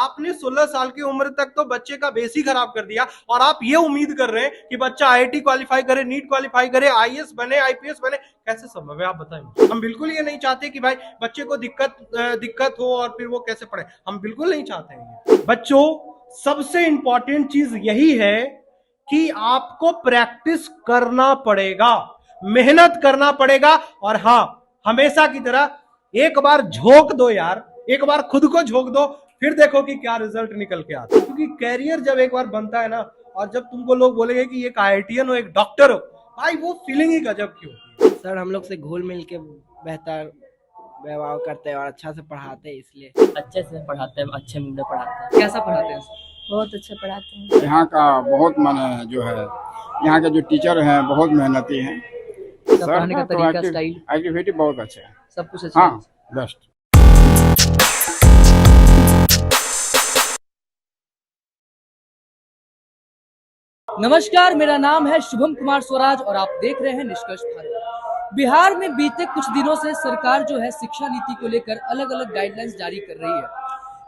आपने 16 साल की उम्र तक तो बच्चे का बेस ही खराब कर दिया, और आप ये उम्मीद कर रहे हैं कि बच्चा आईआईटी क्वालिफाई करे, नीट क्वालिफाई करे, आईएएस बने, आईपीएस बने। कैसे संभव है, आप बताएं। हम बिल्कुल ये नहीं चाहते कि भाई बच्चे को दिक्कत हो और फिर वो कैसे पढ़े, हम बिल्कुल नहीं चाहते हैं। बच्चों, सबसे इंपॉर्टेंट चीज यही है कि आपको प्रैक्टिस करना पड़ेगा, मेहनत करना पड़ेगा, और हाँ, हमेशा की तरह एक बार झोंक दो यार, एक बार खुद को झोंक दो, फिर देखो कि क्या रिजल्ट निकल के आता है। क्योंकि कैरियर जब एक बार बनता है ना, और जब तुमको लोग बोलेंगे कि एक आईआईटीएन हो, एक डॉक्टर हो, भाई वो फीलिंग ही गजब की होती है। सर हम लोग से घुल मिल के बेहतर व्यवहार करते हैं और अच्छा से पढ़ाते हैं, इसलिए अच्छे से पढ़ाते हैं, अच्छे मूड में पढ़ाते हैं। कैसा पढ़ाते हैं सर? बहुत अच्छा पढ़ाते हैं। यहाँ का बहुत माने जो है, यहाँ के जो टीचर हैं बहुत मेहनती हैं। सब सर पढ़ाने का का तो तरीका, स्टाइल, एक्टिविटी बहुत अच्छा है। सब कुछ अच्छा हाँ, है। बेस्ट। नमस्कार, मेरा नाम है शुभम कुमार स्वराज और आप देख रहे हैं निष्कर्ष भारत। बिहार में बीते कुछ दिनों से सरकार जो है शिक्षा नीति को लेकर अलग अलग गाइडलाइंस जारी कर रही है।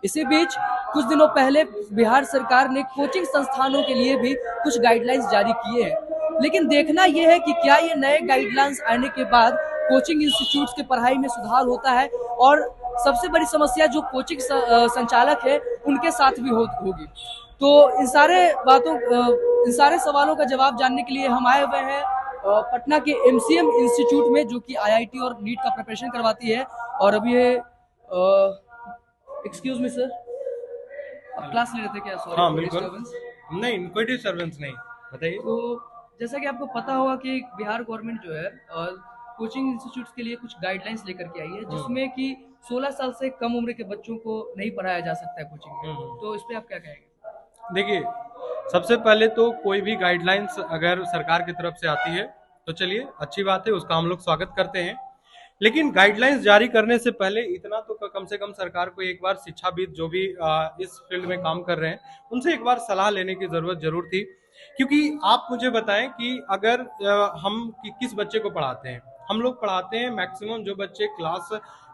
इसी बीच कुछ दिनों पहले बिहार सरकार ने कोचिंग संस्थानों के लिए भी कुछ गाइडलाइंस जारी किए हैं, लेकिन देखना यह है कि क्या ये नए गाइडलाइंस आने के बाद कोचिंग इंस्टीट्यूट्स के पढ़ाई में सुधार होता है, और सबसे बड़ी समस्या जो कोचिंग संचालक है उनके साथ भी होगी। तो इन सारे सवालों का जवाब जानने के लिए हम आए हुए हैं पटना के एमसीएम इंस्टीट्यूट में, जो कि आईआईटी और नीट का प्रिपरेशन करवाती है। और अभी ये एक्सक्यूज मी सर, आप क्लास ले रहे थे क्या? सॉरी। हाँ बिल्कुल, नहीं कोई डिस्टर्बेंस नहीं, बताइए। तो जैसा कि आपको पता होगा कि बिहार गवर्नमेंट जो है कोचिंग इंस्टीट्यूट्स के लिए कुछ गाइडलाइंस लेकर के आई है, जिसमें कि 16 साल से कम उम्र के बच्चों को नहीं पढ़ाया जा सकता है कोचिंग में। तो इस पे आप क्या कहेंगे? देखिए, सबसे पहले तो कोई भी गाइडलाइंस अगर सरकार की तरफ से आती है तो चलिए अच्छी बात है, उसका हम लोग स्वागत करते हैं। लेकिन गाइडलाइंस जारी करने से पहले इतना तो कम से कम सरकार को एक बार शिक्षाविद जो भी इस फील्ड में काम कर रहे हैं उनसे एक बार सलाह लेने की जरूरत जरूर थी। क्योंकि आप मुझे बताएं कि अगर हम किस बच्चे को पढ़ाते हैं, हम लोग पढ़ाते हैं मैक्सिमम जो बच्चे क्लास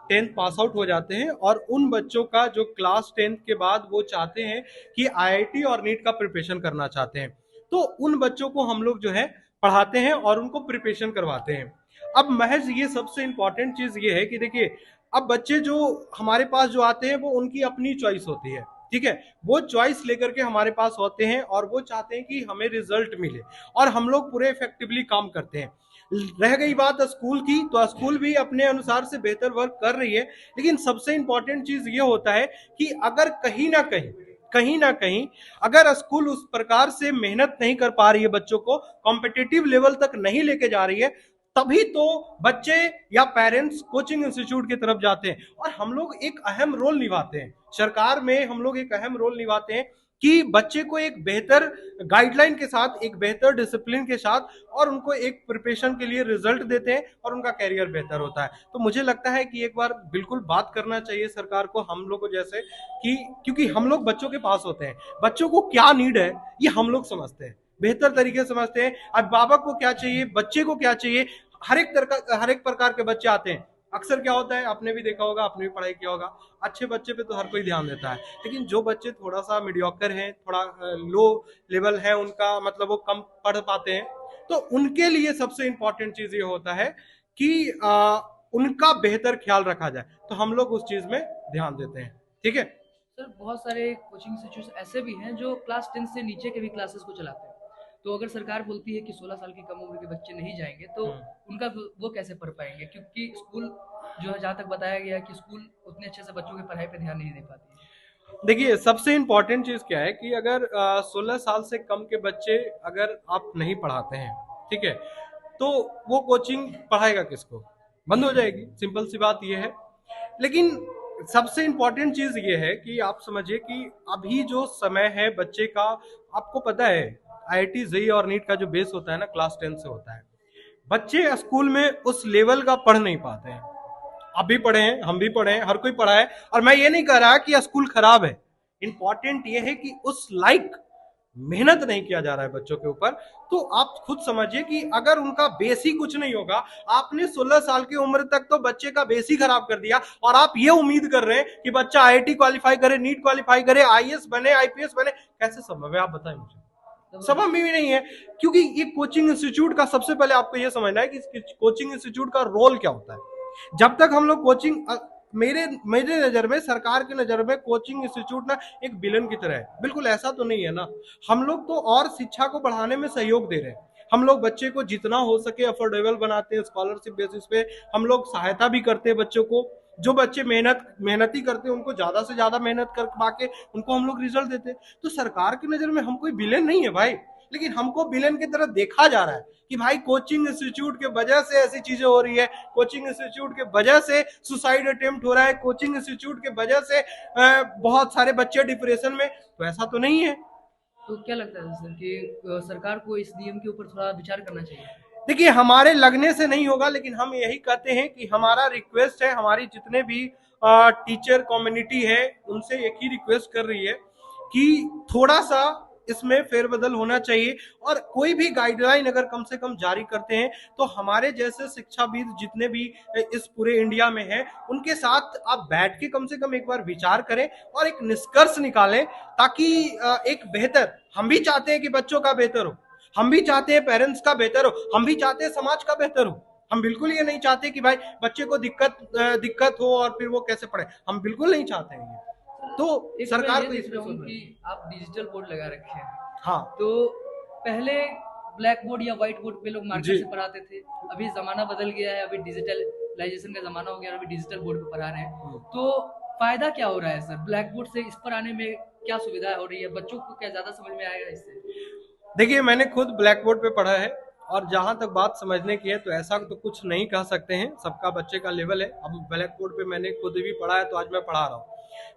10th पास आउट हो जाते हैं, और उन बच्चों का जो क्लास 10th के बाद वो चाहते हैं कि आईआईटी और नीट का प्रिपरेशन करना चाहते हैं, तो उन बच्चों को हम लोग जो है पढ़ाते हैं और उनको प्रिपरेशन करवाते हैं। अब महज ये सबसे इंपॉर्टेंट चीज ये है कि देखिए, अब बच्चे जो हमारे पास जो आते हैं वो उनकी अपनी चॉइस होती है, ठीक है, वो चॉइस लेकर के हमारे पास होते हैं और वो चाहते हैं कि हमें रिजल्ट मिले, और हम लोग पूरे इफेक्टिवली काम करते हैं। रह गई बात स्कूल की, तो स्कूल भी अपने अनुसार से बेहतर वर्क कर रही है, लेकिन सबसे इंपॉर्टेंट चीज ये होता है कि अगर कहीं ना कहीं अगर स्कूल उस प्रकार से मेहनत नहीं कर पा रही है, बच्चों को कॉम्पिटिटिव लेवल तक नहीं लेके जा रही है, तभी तो बच्चे या पेरेंट्स कोचिंग इंस्टीट्यूट की तरफ जाते हैं। और हम लोग एक अहम रोल निभाते हैं, सरकार में हम लोग एक अहम रोल निभाते हैं कि बच्चे को एक बेहतर गाइडलाइन के साथ, एक बेहतर डिसिप्लिन के साथ, और उनको एक प्रिपरेशन के लिए रिजल्ट देते हैं और उनका कैरियर बेहतर होता है। तो मुझे लगता है कि एक बार बिल्कुल बात करना चाहिए सरकार को, हम लोग को जैसे कि, क्योंकि हम लोग बच्चों के पास होते हैं, बच्चों को क्या नीड है ये हम लोग समझते हैं, बेहतर तरीके से समझते हैं। अभिभावक को क्या चाहिए, बच्चे को क्या चाहिए, हर एक प्रकार के बच्चे आते हैं। अक्सर क्या होता है, आपने भी देखा होगा, आपने भी पढ़ाई किया होगा, अच्छे बच्चे पे तो हर कोई ध्यान देता है, लेकिन जो बच्चे थोड़ा सा मीडियोकर हैं, थोड़ा लो लेवल है उनका, मतलब वो कम पढ़ पाते हैं, तो उनके लिए सबसे इंपॉर्टेंट चीज ये होता है कि उनका बेहतर ख्याल रखा जाए, तो हम लोग उस चीज में ध्यान देते हैं। ठीक है सर, बहुत सारे कोचिंग इंस्टीट्यूट ऐसे भी हैं जो क्लास 10 से नीचे के भी क्लासेस को चलाते हैं। तो अगर सरकार बोलती है कि 16 साल की कम उम्र के बच्चे नहीं जाएंगे, तो उनका वो कैसे पढ़ पाएंगे? क्योंकि स्कूल जो है, जहाँ तक बताया गया कि स्कूल उतने अच्छे से बच्चों की पढ़ाई पे ध्यान नहीं दे पाती है। देखिए, सबसे इंपॉर्टेंट चीज क्या है कि अगर 16 साल से कम के बच्चे अगर आप नहीं पढ़ाते हैं, ठीक है, तो वो कोचिंग पढ़ाएगा किसको, बंद हो जाएगी, सिंपल सी बात ये है। लेकिन सबसे इंपॉर्टेंट चीज ये है कि आप समझिए कि अभी जो समय है बच्चे का, आपको पता है आईआईटी जेईई और नीट का जो बेस होता है ना, क्लास 10 से होता है। बच्चे स्कूल में उस लेवल का पढ़ नहीं पाते हैं। आप भी पढ़े हैं, हम भी पढ़े हैं, हर कोई पढ़ा है, और मैं ये नहीं कह रहा कि स्कूल खराब है। इंपॉर्टेंट ये है कि उस लाइक मेहनत नहीं किया जा रहा है बच्चों के ऊपर, तो आप खुद समझिए कि अगर उनका बेस ही कुछ नहीं होगा, आपने 16 साल की उम्र तक तो बच्चे का बेस ही खराब कर दिया और आप ये उम्मीद कर रहे हैं कि बच्चा आईआईटी क्वालिफाई करे, नीट क्वालिफाई करे, आईएएस बने, आईपीएस बने, कैसे संभव है आप बताएं मुझे? संभव भी नहीं है, क्योंकि ये कोचिंग इंस्टीट्यूट का सबसे पहले आपको ये समझना है कि कोचिंग इंस्टीट्यूट का रोल क्या होता है। जब तक हम लोग कोचिंग, मेरे नजर में, सरकार की नजर में कोचिंग इंस्टीट्यूट ना एक विलन की तरह है, बिल्कुल ऐसा तो नहीं है ना। हम लोग तो और शिक्षा को बढ़ाने में सहयोग दे रहे हैं, हम लोग बच्चे को जितना हो सके अफोर्डेबल बनाते हैं, स्कॉलरशिप बेसिस पे हम लोग सहायता भी करते हैं बच्चों को। जो बच्चे मेहनती करते हैं उनको ज्यादा से ज्यादा मेहनत कर पाके उनको हम लोग रिजल्ट देते हैं। तो सरकार की नजर में हम कोई विलेन नहीं है भाई, लेकिन हमको विलेन की तरह देखा जा रहा है कि भाई कोचिंग इंस्टीट्यूट के वजह से ऐसी चीजें हो रही है, कोचिंग इंस्टीट्यूट के वजह से सुसाइड अटेम्प्ट हो रहा है, कोचिंग इंस्टीट्यूट के वजह से बहुत सारे बच्चे डिप्रेशन में। तो ऐसा तो नहीं है। तो क्या लगता है सर कि सरकार को इस नियम के ऊपर थोड़ा विचार करना चाहिए? देखिए, हमारे लगने से नहीं होगा, लेकिन हम यही कहते हैं कि हमारा रिक्वेस्ट है, हमारी जितने भी टीचर कम्युनिटी है उनसे एक ही रिक्वेस्ट कर रही है कि थोड़ा सा इसमें फेरबदल होना चाहिए, और कोई भी गाइडलाइन अगर कम से कम जारी करते हैं तो हमारे जैसे शिक्षाविद जितने भी इस पूरे इंडिया में हैं उनके साथ आप बैठ के कम से कम एक बार विचार करें और एक निष्कर्ष निकालें, ताकि एक बेहतर, हम भी चाहते हैं कि बच्चों का बेहतर हो, हम भी चाहते हैं पेरेंट्स का बेहतर हो, हम भी चाहते हैं समाज का बेहतर हो। हम बिल्कुल ये नहीं चाहते कि भाई बच्चे को दिक्कत हो और फिर वो कैसे पढ़े, हम बिल्कुल नहीं चाहते हैं ये। तो सरकार को देख रहा हूँ कि आप डिजिटल बोर्ड लगा रखे हैं। हाँ, तो पहले ब्लैक बोर्ड या व्हाइट बोर्ड पे लोग मार्कर से पढ़ाते थे, अभी जमाना बदल गया है, अभी डिजिटलाइजेशन का जमाना हो गया, अभी डिजिटल बोर्ड पे पढ़ा रहे हैं। तो फायदा क्या हो रहा है सर ब्लैक बोर्ड से इस पर आने में? क्या सुविधा हो रही है, बच्चों को क्या ज्यादा समझ में आएगा इससे? देखिए, मैंने खुद ब्लैक बोर्ड पे पढ़ा है और जहां तक बात समझने की है तो ऐसा तो कुछ नहीं कह सकते हैं, सबका बच्चे का लेवल है। अब ब्लैक बोर्ड पे मैंने खुद भी पढ़ा है तो आज मैं पढ़ा रहा हूँ,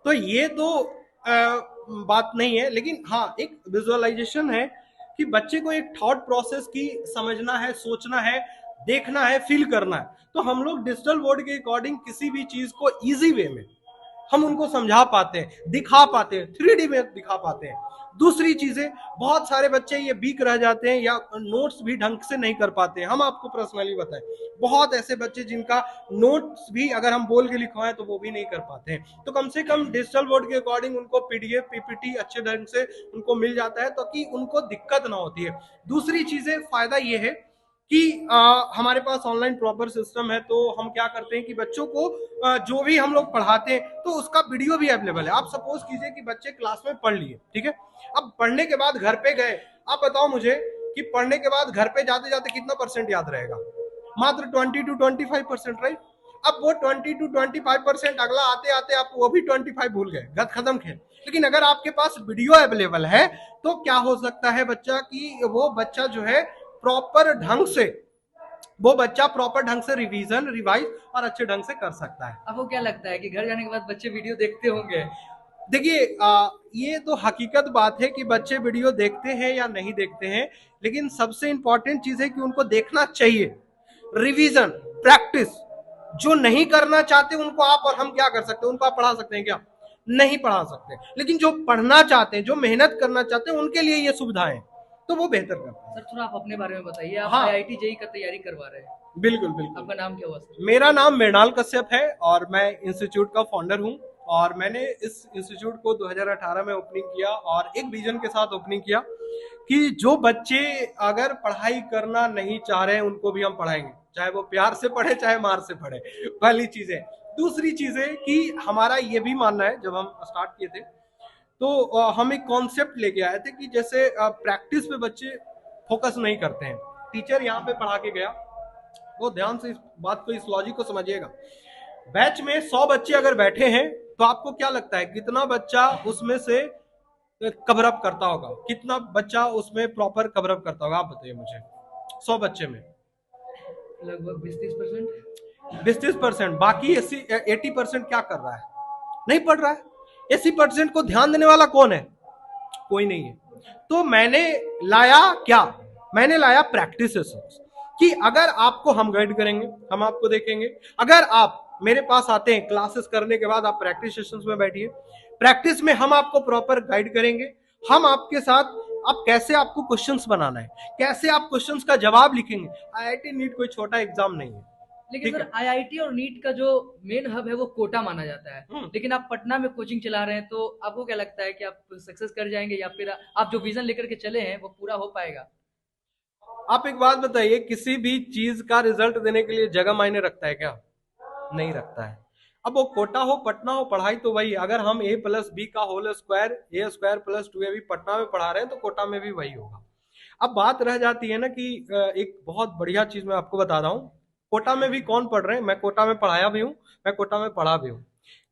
तो ये तो बात नहीं है। लेकिन हाँ, एक विजुअलाइजेशन है कि बच्चे को एक थॉट प्रोसेस की समझना है, सोचना है, देखना है, फील करना है। तो हम लोग डिजिटल बोर्ड के अकॉर्डिंग किसी भी चीज को इजी वे में हम उनको समझा पाते हैं, दिखा पाते हैं, 3D में दिखा पाते हैं। दूसरी चीजें, बहुत सारे बच्चे ये वीक रह जाते हैं या नोट्स भी ढंग से नहीं कर पाते हैं। हम आपको पर्सनली बताएं, बहुत ऐसे बच्चे जिनका नोट्स भी अगर हम बोल के लिखवाएं तो वो भी नहीं कर पाते हैं। तो कम से कम डिजिटल बोर्ड के अकॉर्डिंग उनको पीडीएफ पीपीटी अच्छे ढंग से उनको मिल जाता है ताकि उनको दिक्कत ना होती है। दूसरी चीजें, फायदा ये है कि हमारे पास ऑनलाइन प्रॉपर सिस्टम है, तो हम क्या करते हैं कि बच्चों को जो भी हम लोग पढ़ाते हैं तो उसका वीडियो भी अवेलेबल है। आप सपोज कीजिए कि बच्चे क्लास में पढ़ लिए, ठीक है, अब पढ़ने के बाद घर पे गए, आप बताओ मुझे कि पढ़ने के बाद घर पे जाते जाते कितना परसेंट याद रहेगा? मात्र 20 to 25%, राइट? अब वो 20 to 25% अगला आते आते आप वो भी 25 भूल गए, गत खत्म खेल। लेकिन अगर आपके पास वीडियो अवेलेबल है तो क्या हो सकता है बच्चा कि वो बच्चा जो है प्रॉपर ढंग से रिवीजन, रिवाइज और अच्छे ढंग से कर सकता है। आपको क्या लगता है कि घर जाने के बाद बच्चे वीडियो देखते होंगे? देखिए, ये तो हकीकत बात है कि बच्चे वीडियो देखते हैं या नहीं देखते हैं, लेकिन सबसे इंपॉर्टेंट चीज है कि उनको देखना चाहिए। रिवीजन, प्रैक्टिस, जो नहीं करना चाहते उनको आप और हम क्या कर सकते हैं? उनको आप पढ़ा सकते हैं क्या? नहीं पढ़ा सकते। लेकिन जो पढ़ना चाहते हैं, जो मेहनत करना चाहते हैं, उनके लिए ये सुविधाएं, तो वो बेहतर करते हैं। सर थोड़ा आप अपने बारे में बताइए, आप हाँ, आईआईटी जेईई का तैयारी करवा रहे हैं। बिल्कुल बिल्कुल। आपका नाम क्या हुआ सर? मेरा नाम मृणाल कश्यप है और मैं इंस्टीट्यूट का फाउंडर हूँ, और मैंने इस इंस्टीट्यूट को 2018 में ओपनिंग किया और एक विजन के साथ ओपनिंग किया कि जो बच्चे अगर पढ़ाई करना नहीं चाह रहे हैं उनको भी हम पढ़ाएंगे, चाहे वो प्यार से पढ़े चाहे मार से पढ़े। पहली चीज है। दूसरी चीज है कि हमारा ये भी मानना है, जब हम स्टार्ट किए थे तो हम एक कॉन्सेप्ट लेके आए थे कि जैसे प्रैक्टिस पे बच्चे फोकस नहीं करते हैं। टीचर यहाँ पे पढ़ा के गया, वो ध्यान से इस बात को, इस लॉजिक को समझिएगा। बैच में 100 बच्चे अगर बैठे हैं तो आपको क्या लगता है कितना बच्चा उसमें से कवर अप करता होगा? कितना बच्चा उसमें प्रॉपर कवर अप करता होगा? आप बताइए मुझे। 100 बच्चे में लगभग 20-30%। 20-30%। बाकी 80% क्या कर रहा है? नहीं पढ़ रहा है। 80% को ध्यान देने वाला कौन है? कोई नहीं है। तो मैंने लाया प्रैक्टिस सेशंस, कि अगर आपको हम गाइड करेंगे, हम आपको देखेंगे, अगर आप मेरे पास आते हैं क्लासेस करने के बाद, आप प्रैक्टिस सेशंस में बैठिए, प्रैक्टिस में हम आपको प्रॉपर गाइड करेंगे, हम आपके साथ आप कैसे आपको क्वेश्चंस बनाना है, कैसे आप क्वेश्चंस का जवाब लिखेंगे। आईआईटी नीट कोई छोटा एग्जाम नहीं है। लेकिन ठीक सर है। आईआईटी और नीट का जो मेन हब है वो कोटा माना जाता है, लेकिन आप पटना में कोचिंग चला रहे हैं, तो आपको क्या लगता है कि आप सक्सेस कर जाएंगे या फिर आप जो विजन लेकर के चले हैं वो पूरा हो पाएगा? आप एक बात बताइए, किसी भी चीज का रिजल्ट देने के लिए जगह मायने रखता है क्या? नहीं रखता है। अब वो कोटा हो पटना हो, पढ़ाई तो वही। अगर हम a+b का whole square a² + 2ab Patna में पढ़ा रहे हैं तो कोटा में भी वही होगा। अब बात रह जाती है ना कि एक बहुत बढ़िया चीज मैं आपको बता रहा हूँ, कोटा में भी कौन पढ़ रहे हैं। मैं कोटा में पढ़ाया भी हूँ, मैं कोटा में पढ़ा भी हूँ।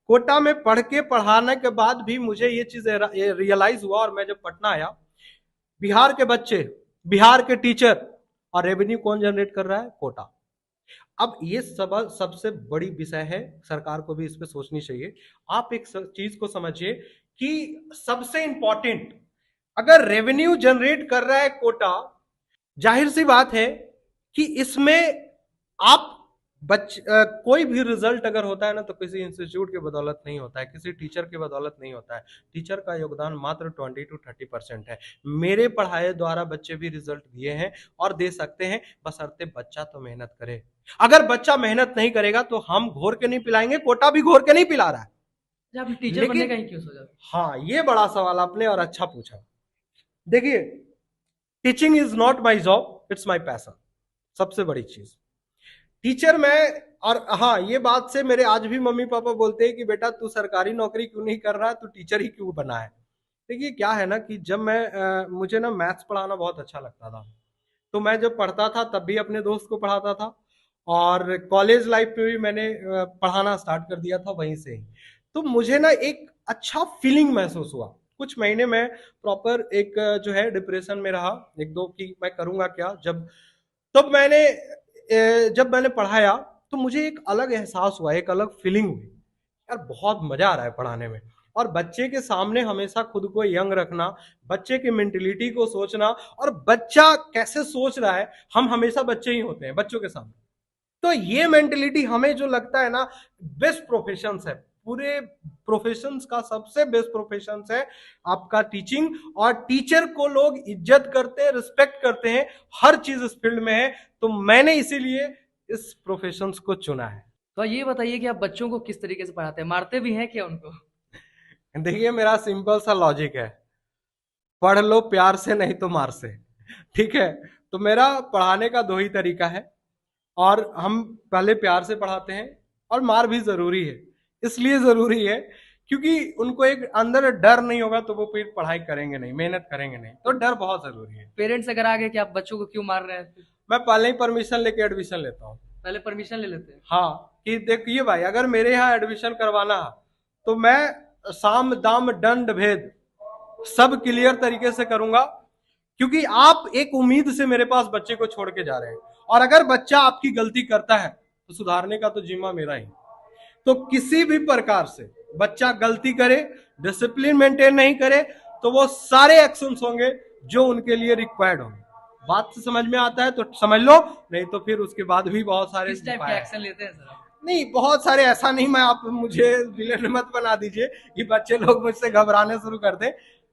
कोटा में पढ़ के पढ़ाने के बाद भी मुझे ये चीज रियलाइज हुआ, और मैं जब पटना आया, बिहार के बच्चे, बिहार के टीचर, और रेवेन्यू कौन जनरेट कर रहा है? कोटा। अब ये सबसे बड़ी विषय है, सरकार को भी इस पे सोचनी चाहिए। आप एक चीज को समझिए कि सबसे इंपॉर्टेंट, अगर रेवेन्यू जनरेट कर रहा है कोटा, जाहिर सी बात है कि इसमें आप कोई भी रिजल्ट अगर होता है ना, तो किसी इंस्टीट्यूट के बदौलत नहीं होता है, किसी टीचर के बदौलत नहीं होता है। टीचर का योगदान मात्र 20 to 30% है। मेरे पढ़ाए द्वारा बच्चे भी रिजल्ट दिए हैं और दे सकते हैं, बशर्ते बच्चा तो मेहनत करे। अगर बच्चा मेहनत नहीं करेगा तो हम घोर के नहीं पिलाएंगे, कोटा भी घोर के नहीं पिला रहा है। आपने टीचर बनने का ही क्यों सोचा? हाँ, ये बड़ा सवाल आपने और अच्छा पूछा। देखिए, teaching is not my job, it's my passion. सबसे बड़ी चीज टीचर में। और हाँ, ये बात से मेरे आज भी मम्मी पापा बोलते हैं कि बेटा तू सरकारी नौकरी क्यों नहीं कर रहा, तू टीचर ही क्यों बना है। देखिए क्या है ना कि जब मैं मुझे ना मैथ्स पढ़ाना बहुत अच्छा लगता था, तो मैं जब पढ़ता था तब भी अपने दोस्त को पढ़ाता था, और कॉलेज लाइफ में भी मैंने पढ़ाना स्टार्ट कर दिया था वहीं से ही। तो मुझे ना एक अच्छा फीलिंग महसूस हुआ। कुछ महीने में प्रॉपर एक जो है डिप्रेशन में रहा, एक दो, कि मैं करूंगा क्या। जब मैंने पढ़ाया तो मुझे एक अलग एहसास हुआ, एक अलग फीलिंग हुई, यार बहुत मजा आ रहा है पढ़ाने में। और बच्चे के सामने हमेशा खुद को यंग रखना, बच्चे की मेंटेलिटी को सोचना, और बच्चा कैसे सोच रहा है, हम हमेशा बच्चे ही होते हैं बच्चों के सामने। तो ये मेंटेलिटी हमें जो लगता है ना, बेस्ट प्रोफेशंस है, पूरे प्रोफेशंस का सबसे बेस्ट प्रोफेशंस है आपका टीचिंग। और टीचर को लोग इज्जत करते हैं, रिस्पेक्ट करते हैं, हर चीज इस फील्ड में है। तो मैंने इसीलिए इस प्रोफेशंस को चुना है। तो ये बताइए कि आप बच्चों को किस तरीके से पढ़ाते हैं, मारते भी हैं क्या उनको? देखिए, मेरा सिंपल सा लॉजिक है, पढ़ लो प्यार से, नहीं तो मार से। ठीक है, तो मेरा पढ़ाने का दो ही तरीका है, और हम पहले प्यार से पढ़ाते हैं, और मार भी जरूरी है। इसलिए जरूरी है क्योंकि उनको एक अंदर डर नहीं होगा तो वो फिर पढ़ाई करेंगे नहीं, मेहनत करेंगे नहीं। तो डर बहुत जरूरी है। पेरेंट्स अगर आ गए कि आप बच्चों को क्यों मार रहे हैं, मैं पहले ही परमिशन लेके एडमिशन लेता हूँ। पहले परमिशन ले लेते हैं? हाँ, कि देखिए भाई, अगर मेरे यहाँ एडमिशन करवाना है तो मैं साम दाम दंड भेद सब क्लियर तरीके से करूंगा, क्योंकि आप एक उम्मीद से मेरे पास बच्चे को छोड़ के जा रहे हैं, और अगर बच्चा आपकी गलती करता है तो सुधारने का तो जिम्मा मेरा ही। तो किसी भी प्रकार से बच्चा गलती करे, डिसिप्लिन मेंटेन नहीं करे, तो वो सारे एक्शंस होंगे जो उनके लिए रिक्वायर्ड होंगे। बात से समझ में आता है तो समझ लो, नहीं तो फिर उसके बाद भी बहुत सारे किस टाइप के एक्शन लेते हैं सर? नहीं, बहुत सारे, ऐसा नहीं, मैं आप मुझे विलेन मत बना दीजिए कि बच्चे लोग मुझसे घबराने शुरू कर दें।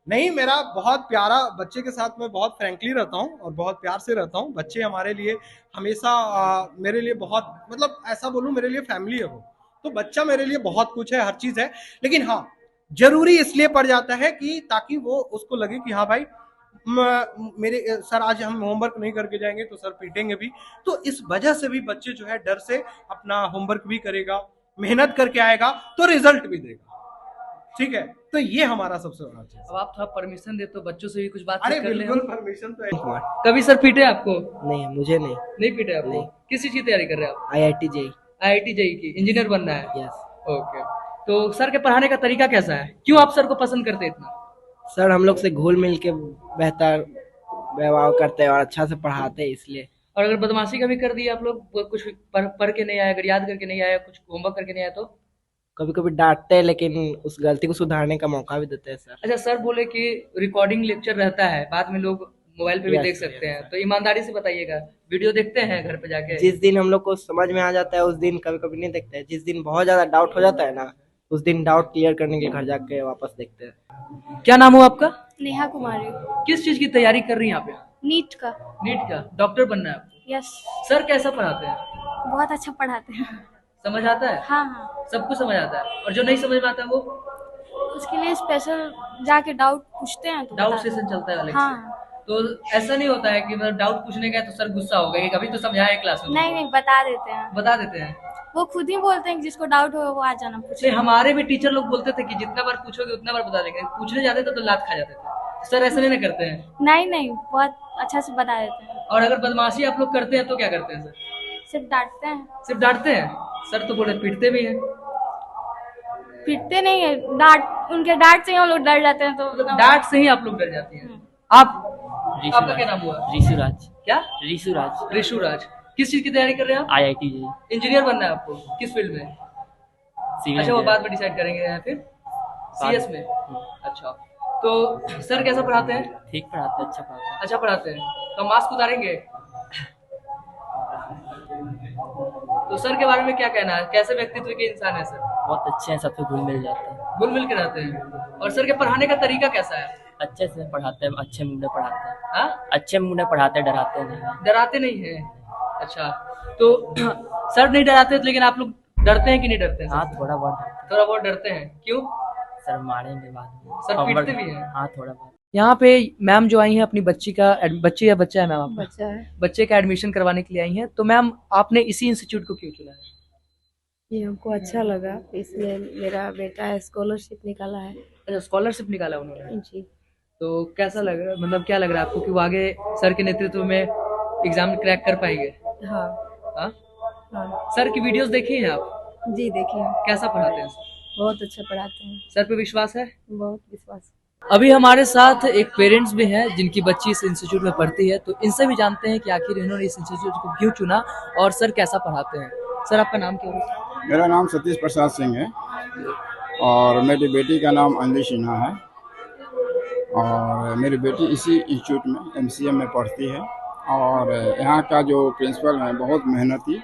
नहीं, मेरा बहुत प्यारा, बच्चे के साथ मैं बहुत फ्रैंकली रहता हूँ और बहुत प्यार से रहता हूँ। बच्चे हमारे लिए हमेशा मेरे लिए बहुत, मतलब ऐसा बोलूँ, मेरे लिए फैमिली है वो। तो बच्चा मेरे लिए बहुत कुछ है, हर चीज है। लेकिन हाँ, जरूरी इसलिए पड़ जाता है कि ताकि वो, उसको लगे कि हाँ भाई, मेरे सर आज हम होमवर्क नहीं करके जाएंगे तो सर पीटेंगे भी। तो इस वजह से भी बच्चे जो है डर से अपना होमवर्क भी करेगा, मेहनत करके आएगा तो रिजल्ट भी देगा। ठीक है, तो ये हमारा सबसे बड़ा चीज। अब आप थोड़ा परमिशन दे तो बच्चों से भी कुछ बात अरे कर ले। बिल्कुल, परमिशन तो है। कभी सर पीटे आपको? नहीं, मुझे नहीं। नहीं पीटे आपको? नहीं। किस चीज की तैयारी कर रहे हैं आप? IIT JEE। IIT JEE की इंजीनियर बनना है? यस। ओके, तो सर के पढ़ाने का तरीका कैसा है, क्यों आप सर को पसंद करते हैं इतना? सर हम लोग से घुल मिल के बेहतर व्यवहार करते हैं और अच्छा से पढ़ाते हैं, इसलिए। और अगर बदमाशी का भी कर दिया आप लोग, कुछ पढ़ के नहीं आया, अगर याद करके नहीं आया, कुछ होमवर्क करके नहीं आया, तो कभी कभी डांटते हैं, लेकिन उस गलती को सुधारने का मौका भी देते हैं सर। अच्छा, सर बोले कि रिकॉर्डिंग लेक्चर रहता है, बाद में लोग मोबाइल पे भी Yes, देख सकते हैं, तो ईमानदारी से बताइएगा, वीडियो देखते हैं घर पे जाके? जिस दिन हम लोग को समझ में आ जाता है उस दिन कभी कभी नहीं देखते हैं। जिस दिन बहुत ज्यादा डाउट हो जाता है ना, उस दिन डाउट क्लियर करने के लिए घर जाके वापस देखते हैं। क्या नाम हो आपका? स्नेहा कुमारी। किस चीज की तैयारी कर रही हैं आप यहाँ? नीट का। नीट का? डॉक्टर बनना है आपको? यस। सर कैसा पढ़ाते हैं? बहुत अच्छा पढ़ाते हैं। समझ आता है? हाँ हाँ। सब कुछ समझ आता है, और जो नहीं समझ में आता है वो उसके लिए स्पेशल जाके डाउट पूछते हैं तो डाउट बताते हैं। सेशन चलता है अलग से। हाँ। तो ऐसा नहीं होता है कि मतलब डाउट पूछने गए तो सर गुस्सा हो गए, कभी तो समझाए क्लास में? नहीं नहीं, बता देते हैं। बता देते हैं। वो खुद ही बोलते हैं कि जिसको डाउट हो वो आ जाना नहीं, पूछे। हमारे भी टीचर लोग बोलते थे कि जितना बार पूछोगे उतना बार बता देंगे, पूछने जाते थे तो लात खा जाते थे। सर ऐसा नहीं ना करते हैं? नहीं नहीं, बहुत अच्छा से बता देते हैं। और अगर बदमाशी आप लोग करते हैं तो क्या करते हैं सर? सिर्फ डांटते हैं। सिर्फ डांटते हैं? सर तो बोले पीटते भी हैं। पीटते नहीं है, डांट, उनके डांट से ही हम लोग डर जाते हैं। तो मतलब डांट से ही आप लोग डर जाती हैं। आप, आपका क्या नाम हुआ? ऋषुराज। क्या? ऋषुराज। ऋषुराज। किस चीज की तैयारी कर रहे हैं आप? IIT जी। इंजीनियर बनना है आपको? किस फील्ड में? सिविल अच्छा, वो इंजीनियर। बाद में डिसाइड करेंगे या फिर CS में? अच्छा, तो सर कैसा पढ़ाते हैं? ठीक पढ़ाते हैं, अच्छा पढ़ाते हैं। अच्छा पढ़ाते हैं। तो मास्क उतारेंगे? तो सर के बारे में क्या कहना है, कैसे व्यक्तित्व के इंसान है सर? बहुत अच्छे हैं, सबसे घुल मिल जाते हैं। घुल मिल के रहते हैं। और सर के पढ़ाने का तरीका कैसा है? अच्छे से पढ़ाते हैं, अच्छे मुंडे पढ़ाते हैं। हाँ? अच्छे मुंडे पढ़ाते हैं, डराते नहीं। डराते नहीं है? अच्छा, तो सर नहीं डराते लेकिन आप लोग डरते हैं कि नहीं डरते हैं? हाँ, थोड़ा बहुत डरते हैं। थोड़ा बहुत डरते हैं। क्यों? सर मारेंगे बाद में। सर होमवर्क- पीटते भी हैं? हाँ, थोड़ा बहुत। यहाँ पे मैम जो आई हैं अपनी बच्ची या बच्चा है मैम आपका? बच्चा है। बच्चे का एडमिशन करवाने के लिए आई हैं। तो मैम आपने इसी इंस्टीट्यूट को क्यों चुना है? ये हमको अच्छा लगा, इसलिए मेरा बेटा स्कॉलरशिप निकाला है। अच्छा, स्कॉलरशिप निकाला उन्होंने। जी। तो कैसा लग रहा है, मतलब क्या लग रहा है आपको कि वो आगे सर के नेतृत्व में एग्जाम क्रैक कर पाएंगे? हाँ हाँ? हाँ। सर की वीडियोस देखी हैं आप? जी देखिए, कैसा पढ़ाते हैं सर? बहुत अच्छा पढ़ाते हैं। सर पे विश्वास है? बहुत विश्वास। अभी हमारे साथ एक पेरेंट्स भी हैं जिनकी बच्ची इस इंस्टीट्यूट में पढ़ती है, तो इनसे भी जानते हैं कि आखिर इन्होंने इस इंस्टीट्यूट को क्यों चुना और सर कैसा पढ़ाते हैं। सर आपका नाम क्या है? मेरा नाम सतीश प्रसाद सिंह है और मेरी बेटी का नाम अंजलि सिन्हा है और मेरी बेटी इसी इंस्टीट्यूट में MCM में पढ़ती है और यहाँ का जो प्रिंसिपल है बहुत मेहनती,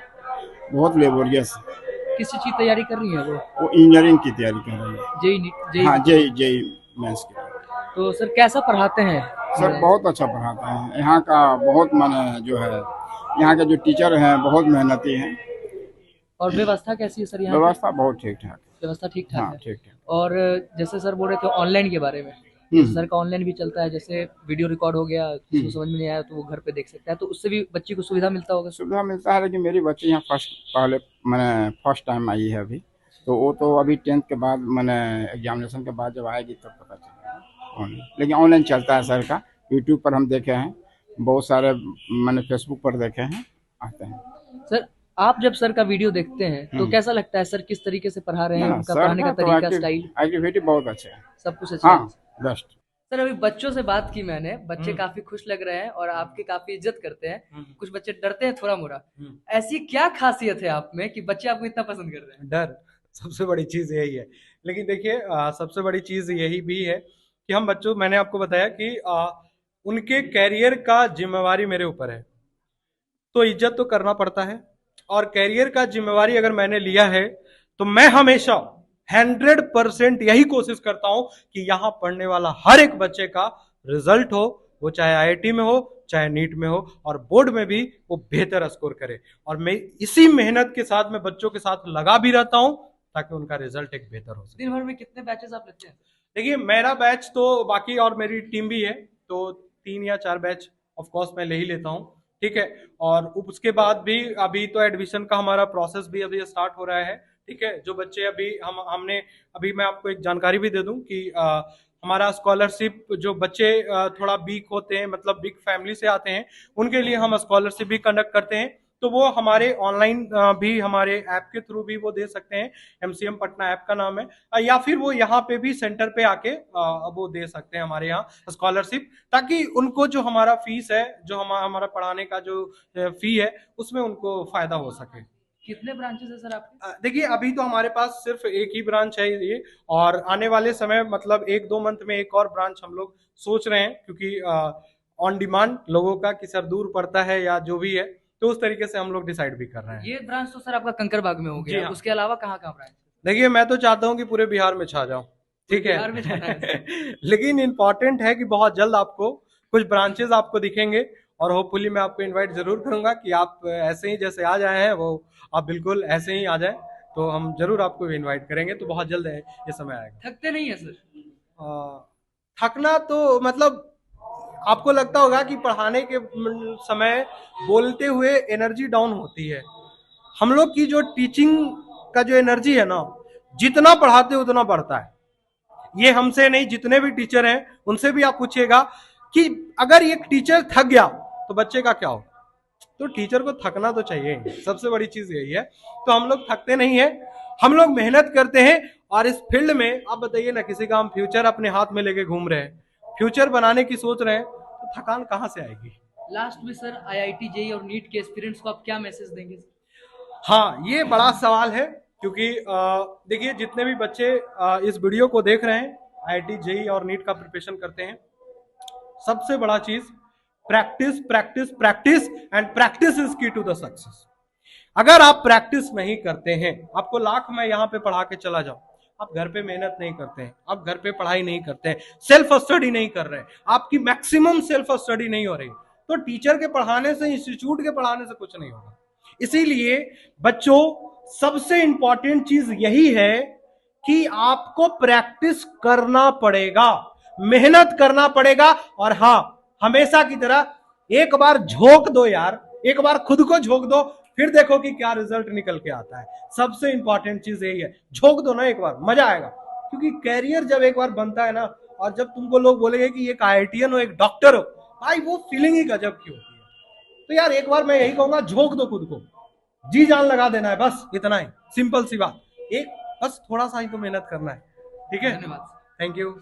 बहुत लेबोरियस है। किस चीज की तैयारी कर रही है वो इंजीनियरिंग की तैयारी कर रही है। जेई? हाँ, जेई मेंस की। तो सर कैसा पढ़ाते हैं? सर बहुत अच्छा पढ़ाते हैं। यहाँ का बहुत माने जो है, यहाँ के जो टीचर हैं बहुत मेहनती हैं। और व्यवस्था कैसी है सर यहाँ? व्यवस्था बहुत ठीक ठाक। व्यवस्था ठीक ठाक हाँ, है। ठीक ठाक। और जैसे सर बोल रहे थे ऑनलाइन के बारे में, सर का ऑनलाइन भी चलता है, जैसे वीडियो रिकॉर्ड हो गया, किसी को समझ में नहीं आया तो वो घर पे देख सकता है, तो उससे भी बच्ची को सुविधा मिलता होगा? सुविधा मिलता है, लेकिन मेरी बच्ची यहाँ मैंने फर्स्ट टाइम आई है अभी, तो वो तो अभी 10th के बाद मैंने एग्जामिनेशन के बाद जब आएगी तब पता चलेगा ऑनलाइन। लेकिन ऑनलाइन चलता है सर का, यूट्यूब पर हम देखे हैं, बहुत सारे मैंने फेसबुक पर देखे हैं, आते हैं। सर आप जब सर का वीडियो देखते हैं तो कैसा लगता है, सर किस तरीके से पढ़ा रहे हैं, उनका पढ़ाने का तरीका, स्टाइल, एक्टिविटी बहुत अच्छे है, सब कुछ अच्छा है? हाँ बेस्ट। सर अभी बच्चों से बात की मैंने, बच्चे काफी खुश लग रहे हैं और आपकी काफी इज्जत करते हैं। कुछ बच्चे डरते हैं थोड़ा मोड़ा, ऐसी क्या खासियत है आप में कि बच्चे आपको इतना पसंद कर रहे हैं? डर सबसे बड़ी चीज यही है। लेकिन देखिए सबसे बड़ी चीज यही भी है कि हम बच्चों, मैंने आपको बताया कि उनके कैरियर का जिम्मेवारी मेरे ऊपर है, तो इज्जत तो करना पड़ता है। और कैरियर का जिम्मेवारी अगर मैंने लिया है तो मैं हमेशा 100% यही कोशिश करता हूं कि यहां पढ़ने वाला हर एक बच्चे का रिजल्ट हो, वो चाहे IIT में हो चाहे नीट में हो, और बोर्ड में भी वो बेहतर स्कोर करे। और मैं इसी मेहनत के साथ में बच्चों के साथ लगा भी रहता हूं ताकि उनका रिजल्ट एक बेहतर हो सके। दिन भर में कितने बैचेस आप लेते हैं? देखिए मेरा बैच तो बाकी, और मेरी टीम भी है, तो 3 या 4 बैच ऑफ कोर्स मैं ले ही लेता हूं, ठीक है। और उसके बाद भी अभी तो एडमिशन का हमारा प्रोसेस भी अभी स्टार्ट हो रहा है, ठीक है। जो बच्चे अभी हमने अभी मैं आपको एक जानकारी भी दे दूं कि हमारा स्कॉलरशिप, जो बच्चे थोड़ा वीक होते हैं, मतलब बिग फैमिली से आते हैं, उनके लिए हम स्कॉलरशिप भी कंडक्ट करते हैं। तो वो हमारे ऑनलाइन भी, हमारे ऐप के थ्रू भी वो दे सकते हैं, MCM पटना ऐप का नाम है, या फिर वो यहाँ पे भी सेंटर पे आके वो दे सकते हैं हमारे यहाँ स्कॉलरशिप, ताकि उनको जो हमारा फीस है, जो हमारा पढ़ाने का जो फी है, उसमें उनको फायदा हो सके। कितने ब्रांचेस है सर आपके? देखिए अभी तो हमारे पास सिर्फ एक ही ब्रांच है ये, और आने वाले समय मतलब 1-2 मंथ में एक और ब्रांच हम लोग सोच रहे हैं, क्योंकि ऑन डिमांड लोगों का कि सर दूर पड़ता है या जो भी है, तो उस तरीके से हम लोग डिसाइड भी कर रहे हैं। ये ब्रांच तो सर आपका कंकरबाग में हो गया, हाँ। उसके अलावा कहाँ कहाँ ब्रांच? देखिए मैं तो चाहता हूँ कि पूरे बिहार में छा जाऊं, ठीक बिहार में छोटा है। है। लेकिन इम्पोर्टेंट है कि बहुत जल्द आपको कुछ ब्रांचेस आपको दिखेंगे, और होपफुली मैं आपको इनवाइट जरूर करूंगा कि आप ऐसे ही जैसे आज आए हैं वो आप बिल्कुल ऐसे ही आ जाएं, तो हम जरूर आपको इनवाइट करेंगे। तो बहुत जल्द है ये समय आएगा। थकते नहीं है सर? थकना तो मतलब आपको लगता होगा कि पढ़ाने के समय बोलते हुए एनर्जी डाउन होती है। हम लोग की जो टीचिंग का जो एनर्जी है ना, जितना पढ़ाते उतना बढ़ता है। ये हमसे नहीं, जितने भी टीचर हैं उनसे भी आप पूछिएगा कि अगर एक टीचर थक गया तो बच्चे का क्या हो। तो टीचर को थकना तो चाहिए ही, सबसे बड़ी चीज यही है। तो हम लोग थकते नहीं है, हम लोग मेहनत करते हैं। और इस फील्ड में आप बताइए ना, किसी का हम फ्यूचर अपने हाथ में लेके घूम रहे हैं, फ्यूचर बनाने की सोच रहे हैं, तो थकान कहाँ से आएगी। लास्ट में सर IIT JEE और नीट के एस्पिरेंट्स को आप क्या मैसेज देंगे? हाँ, ये बड़ा सवाल है, क्योंकि देखिए जितने भी बच्चे इस वीडियो को देख रहे हैं, IIT JEE और नीट का प्रिपरेशन करते हैं, सबसे बड़ा चीज practice practice practice, and practice is की टू द सक्सेस। अगर आप प्रैक्टिस नहीं करते हैं, आपको लाख मैं यहाँ पे पढ़ा के चला जाऊं, आप घर पे मेहनत नहीं करते हैं, आप घर पे पढ़ाई नहीं करते हैं, सेल्फ स्टडी नहीं कर रहे हैं, आपकी मैक्सिमम सेल्फ स्टडी नहीं हो रही, तो टीचर के पढ़ाने से, इंस्टीट्यूट के पढ़ाने से कुछ नहीं होगा। इसीलिए बच्चों, सबसे इंपॉर्टेंट चीज यही है कि आपको प्रैक्टिस करना पड़ेगा, मेहनत करना पड़ेगा। और हाँ, हमेशा की तरह एक बार झोंक दो यार, एक बार खुद को झोंक दो, फिर देखो कि क्या रिजल्ट निकल के आता है। सबसे इंपॉर्टेंट चीज यही है, झोंक दो ना एक बार, मजा आएगा। क्योंकि कैरियर जब एक बार बनता है ना, और जब तुमको लोग बोलेंगे कि एक IITian हो, एक डॉक्टर हो, भाई वो फीलिंग ही गजब की होती है। तो यार एक बार मैं यही कहूंगा, झोंक दो खुद को, जी जान लगा देना है, बस इतना ही, सिंपल सी बात। एक बस थोड़ा सा ही तो मेहनत करना है। ठीक है, धन्यवाद। Thank you.